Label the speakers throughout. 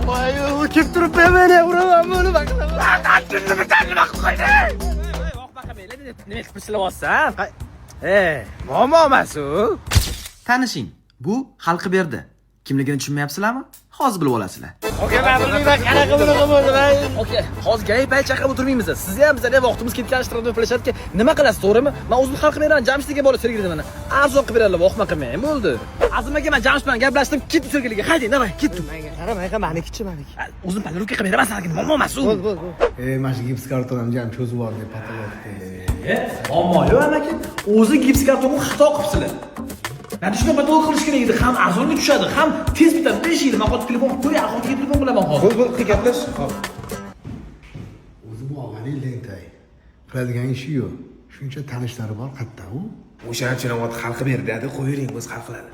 Speaker 1: voy kelib turibdi meni uraman buni baqilaman qanchini bitan nima qilib qo'ydi nima qilib ishlayapsan muammo emas u.
Speaker 2: Tanishing, bu Xalqi berdi. Kimligini tushunmayapsizlarmi? Hozir bilib olasizlar.
Speaker 1: Okey, men bilmayman qanaqa bunaqa bo'ldi.
Speaker 2: Okey, hozir gay-pay chaqirib o'tirmaymiz. Siz ham bizga vaqtimiz ketkazishtiradi plashadka. Nima qilasiz, to'g'rimi? Men o'zim Xalqi beraman, Jamshidga borib sergirdi mana. Arzon qilib beradilar, vohma qilmang, bo'ldi. Azim aka, men Jamshid bilan gaplashdim, ketdi sergirga. Hayding, davay, ketdi.
Speaker 1: Qara, meniki maniki.
Speaker 2: O'zim paluka qilib beraman senga, muammo emas u.
Speaker 1: Bo'l.
Speaker 3: Mana shu gips kartonam jam cho'zib yubordi deb patalyapti.
Speaker 2: Muammo yo'q, amaki. O'zi gips kartonni xato qilibsizlar. Mana shunday batol qilish kerak edi. Ham arzonga tushadi, ham tez bitadi. 5 yil men hozir telefon qo'yay, aholiga telefon qilaman hozir.
Speaker 3: Bo'l, gaplash. Hop. O'zi bu og'aning lentay. Qiladigan ishi yo'q. Shuncha tanishlari bor qayerda u?
Speaker 4: O'shaning uchun ham Xalqi berdi, qo'yavering, o'zi hal qiladi.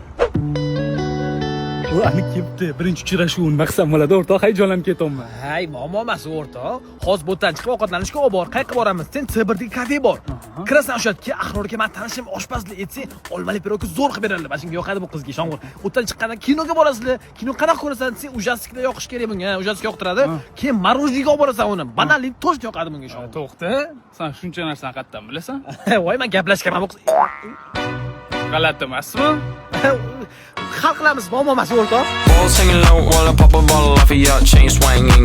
Speaker 5: U ani kelibdi. Birinchi uchrashuv maqsad bo'ladi, o'rtoq. Hayajonlanib ketyapman.
Speaker 2: Hay, muammo emas o'rtoq. Hozir bo'tdan chiqib ovqatlanishga olib bor. Qayerga boramiz? Sen T1dagi kafe bor. Kirasan o'sha yerga, Ahrorga men tanishim oshpazlik etsang, olmali pirogni zo'r qilib beradilar. Mana shunga yoqadi bu qizga, ishongur. O'tdan chiqqandan kinoga borasizlar. Kino qanaqa ko'rasan? Sen ujastikda yoqish kerak bunga, ujastik yoqtiradi. Keyin marojniga olib borasan uni. Banallik to'sh yoqadi bunga, ishongur.
Speaker 5: To'xta. Sen shuncha narsani qayerdan bilasan?
Speaker 2: Voy, men gaplashganman bu qiz.
Speaker 5: G'alati emasmi?
Speaker 2: Hal qilamiz, muammo emas o'rtoq.
Speaker 6: All singing low while I pop a bottle off of your chain swinging.